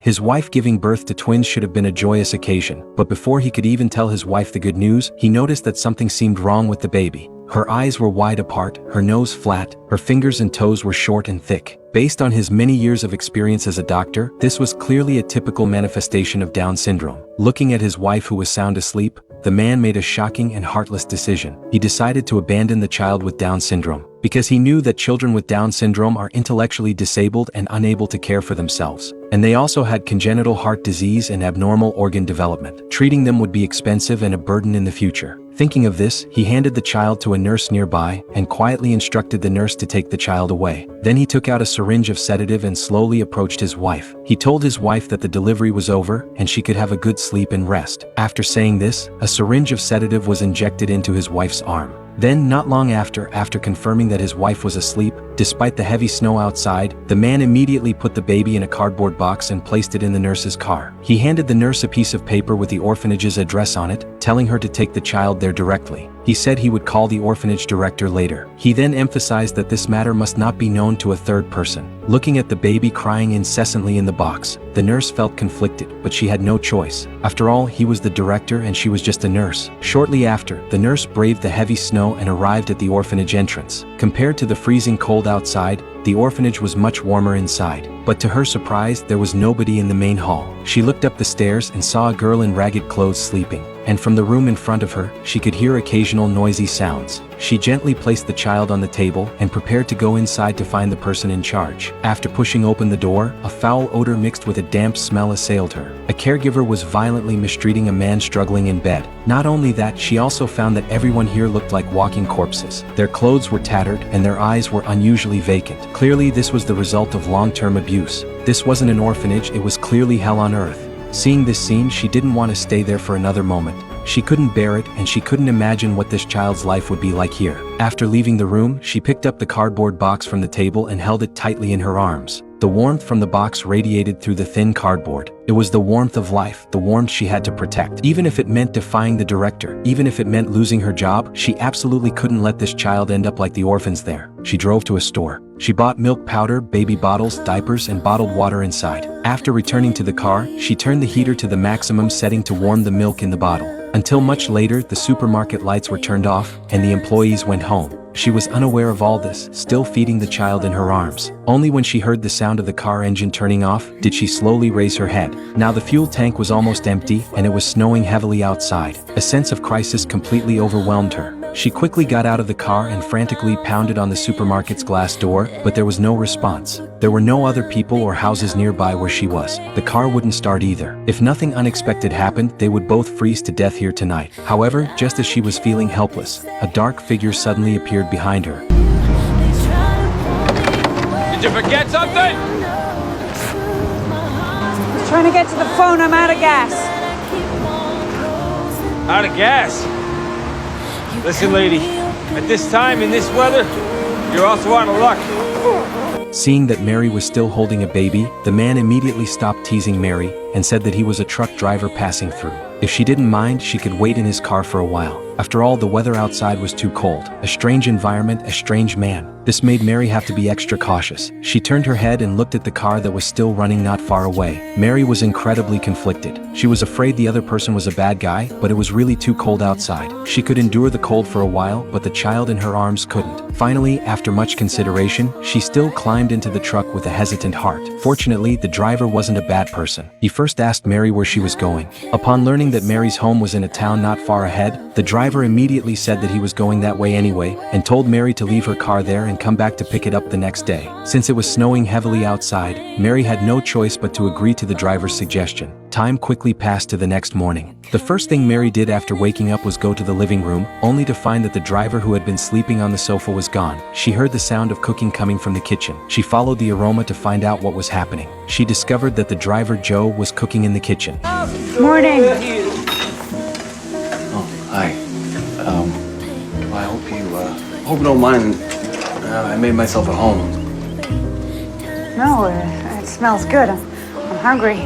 His wife giving birth to twins should have been a joyous occasion, but before he could even tell his wife the good news, he noticed that something seemed wrong with the baby. Her eyes were wide apart, her nose flat, her fingers and toes were short and thick. Based on his many years of experience as a doctor, this was clearly a typical manifestation of Down syndrome. Looking at his wife who was sound asleep, the man made a shocking and heartless decision. He decided to abandon the child with Down syndrome, because he knew that children with Down syndrome are intellectually disabled and unable to care for themselves. And they also had congenital heart disease and abnormal organ development. Treating them would be expensive and a burden in the future. Thinking of this, he handed the child to a nurse nearby and quietly instructed the nurse to take the child away. Then he took out a syringe of sedative and slowly approached his wife. He told his wife that the delivery was over and she could have a good sleep and rest. After saying this, a syringe of sedative was injected into his wife's arm. Then, not long after confirming that his wife was asleep, despite the heavy snow outside, the man immediately put the baby in a cardboard box and placed it in the nurse's car. He handed the nurse a piece of paper with the orphanage's address on it, telling her to take the child there directly. He said he would call the orphanage director later. He then emphasized that this matter must not be known to a third person. Looking at the baby crying incessantly in the box, the nurse felt conflicted, but she had no choice. After all, he was the director and she was just a nurse. Shortly after, the nurse braved the heavy snow and arrived at the orphanage entrance. Compared to the freezing cold outside, the orphanage was much warmer inside. But to her surprise, there was nobody in the main hall. She looked up the stairs and saw a girl in ragged clothes sleeping. And from the room in front of her, she could hear occasional noisy sounds. She gently placed the child on the table and prepared to go inside to find the person in charge. After pushing open the door, a foul odor mixed with a damp smell assailed her. A caregiver was violently mistreating a man struggling in bed. Not only that, she also found that everyone here looked like walking corpses. Their clothes were tattered and their eyes were unusually vacant. Clearly, this was the result of long-term abuse. This wasn't an orphanage, it was clearly hell on earth. Seeing this scene, she didn't want to stay there for another moment. She couldn't bear it, and she couldn't imagine what this child's life would be like here. After leaving the room, she picked up the cardboard box from the table and held it tightly in her arms. The warmth from the box radiated through the thin cardboard. It was the warmth of life, the warmth she had to protect. Even if it meant defying the director, even if it meant losing her job, she absolutely couldn't let this child end up like the orphans there. She drove to a store. She bought milk powder, baby bottles, diapers, and bottled water inside. After returning to the car, she turned the heater to the maximum setting to warm the milk in the bottle. Until much later, the supermarket lights were turned off, and the employees went home. She was unaware of all this, still feeding the child in her arms. Only when she heard the sound of the car engine turning off, did she slowly raise her head. Now the fuel tank was almost empty, and it was snowing heavily outside. A sense of crisis completely overwhelmed her. She quickly got out of the car and frantically pounded on the supermarket's glass door, but there was no response. There were no other people or houses nearby where she was. The car wouldn't start either. If nothing unexpected happened, they would both freeze to death here tonight. However, just as she was feeling helpless, a dark figure suddenly appeared behind her. Did you forget something? I was trying to get to the phone, I'm out of gas. Out of gas? Listen, lady, at this time, in this weather, you're also out of luck. Seeing that Mary was still holding a baby, the man immediately stopped teasing Mary and said that he was a truck driver passing through. If she didn't mind, she could wait in his car for a while. After all, the weather outside was too cold. A strange environment, a strange man. This made Mary have to be extra cautious. She turned her head and looked at the car that was still running not far away. Mary was incredibly conflicted. She was afraid the other person was a bad guy, but it was really too cold outside. She could endure the cold for a while, but the child in her arms couldn't. Finally, after much consideration, she still climbed into the truck with a hesitant heart. Fortunately, the driver wasn't a bad person. He first asked Mary where she was going. Upon learning that Mary's home was in a town not far ahead, the driver immediately said that he was going that way anyway, and told Mary to leave her car there and come back to pick it up the next day. Since it was snowing heavily outside, Mary had no choice but to agree to the driver's suggestion. Time quickly passed to the next morning. The first thing Mary did after waking up was go to the living room, only to find that the driver who had been sleeping on the sofa was gone. She heard the sound of cooking coming from the kitchen. She followed the aroma to find out what was happening. She discovered that the driver, Joe, was cooking in the kitchen. Morning. Oh, hi. I hope you don't mind. I made myself at home. No, it smells good. I'm hungry.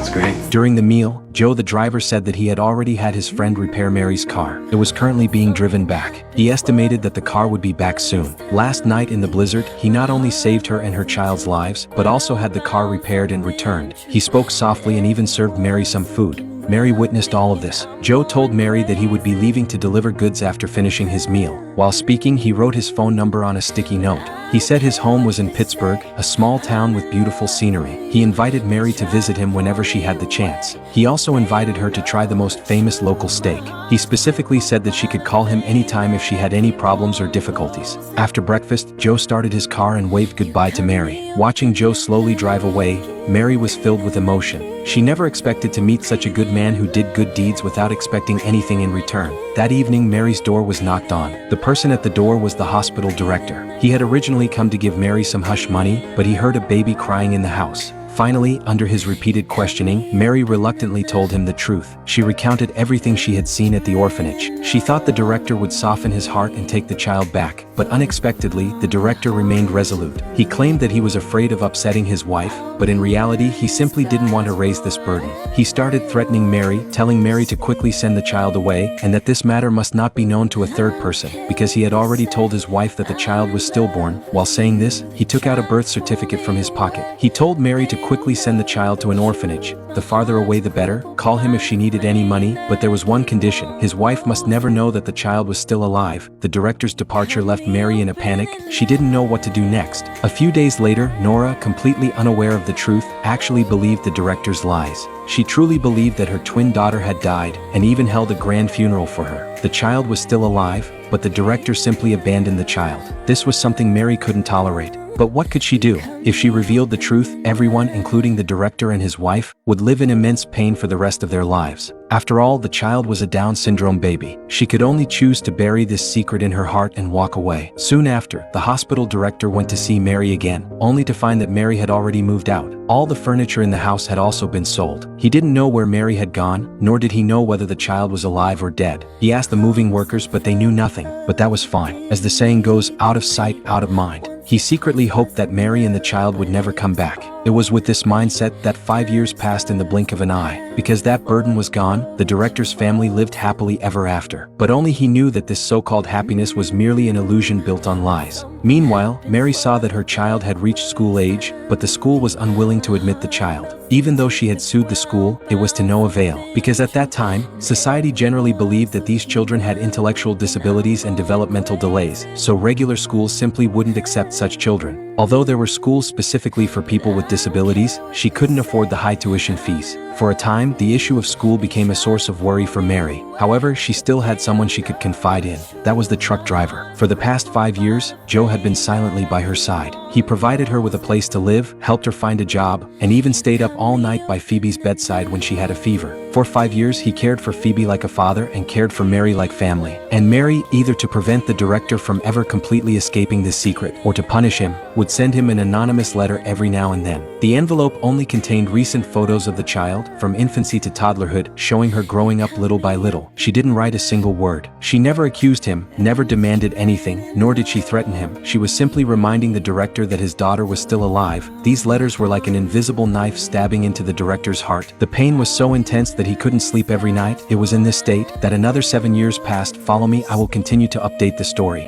That's great. During the meal, Joe the driver said that he had already had his friend repair Mary's car. It was currently being driven back. He estimated that the car would be back soon. Last night in the blizzard, he not only saved her and her child's lives, but also had the car repaired and returned. He spoke softly and even served Mary some food. Mary witnessed all of this. Joe told Mary that he would be leaving to deliver goods after finishing his meal. While speaking, he wrote his phone number on a sticky note. He said his home was in Pittsburgh, a small town with beautiful scenery. He invited Mary to visit him whenever she had the chance. He also invited her to try the most famous local steak. He specifically said that she could call him anytime if she had any problems or difficulties. After breakfast, Joe started his car and waved goodbye to Mary. Watching Joe slowly drive away, Mary was filled with emotion. She never expected to meet such a good man who did good deeds without expecting anything in return. That evening, Mary's door was knocked on. The person at the door was the hospital director. He had originally come to give Mary some hush money, but he heard a baby crying in the house. Finally, under his repeated questioning, Mary reluctantly told him the truth. She recounted everything she had seen at the orphanage. She thought the director would soften his heart and take the child back, but unexpectedly, the director remained resolute. He claimed that he was afraid of upsetting his wife, but in reality, he simply didn't want to raise this burden. He started threatening Mary, telling Mary to quickly send the child away, and that this matter must not be known to a third person, because he had already told his wife that the child was stillborn. While saying this, he took out a birth certificate from his pocket. He told Mary to quickly send the child to an orphanage. The farther away the better. Call him if she needed any money, but there was one condition. His wife must never know that the child was still alive. The director's departure left Mary in a panic. She didn't know what to do next. A few days later, Nora, completely unaware of the truth, actually believed the director's lies. She truly believed that her twin daughter had died, and even held a grand funeral for her. The child was still alive, but the director simply abandoned the child. This was something Mary couldn't tolerate. But what could she do? If she revealed the truth, everyone, including the director and his wife, would live in immense pain for the rest of their lives. After all, the child was a Down syndrome baby. She could only choose to bury this secret in her heart and walk away. Soon after, the hospital director went to see Mary again, only to find that Mary had already moved out. All the furniture in the house had also been sold. He didn't know where Mary had gone, nor did he know whether the child was alive or dead. He asked the moving workers, but they knew nothing. But that was fine. As the saying goes, out of sight, out of mind. He secretly hoped that Mary and the child would never come back. It was with this mindset that 5 years passed in the blink of an eye. Because that burden was gone, the director's family lived happily ever after. But only he knew that this so-called happiness was merely an illusion built on lies. Meanwhile, Mary saw that her child had reached school age, but the school was unwilling to admit the child. Even though she had sued the school, it was to no avail. Because at that time, society generally believed that these children had intellectual disabilities and developmental delays, so regular schools simply wouldn't accept such children. Although there were schools specifically for people with disabilities, she couldn't afford the high tuition fees. For a time, the issue of school became a source of worry for Mary. However, she still had someone she could confide in. That was the truck driver. For the past 5 years, Joe had been silently by her side. He provided her with a place to live, helped her find a job, and even stayed up all night by Phoebe's bedside when she had a fever. For 5 years, he cared for Phoebe like a father and cared for Mary like family. And Mary, either to prevent the director from ever completely escaping this secret, or to punish him, would send him an anonymous letter every now and then. The envelope only contained recent photos of the child, from infancy to toddlerhood, showing her growing up little by little. She didn't write a single word. She never accused him, never demanded anything, nor did she threaten him. She was simply reminding the director that his daughter was still alive. These letters were like an invisible knife stabbing into the director's heart. The pain was so intense that he couldn't sleep every night. It was in this state that another 7 years passed. Follow me, I will continue to update the story.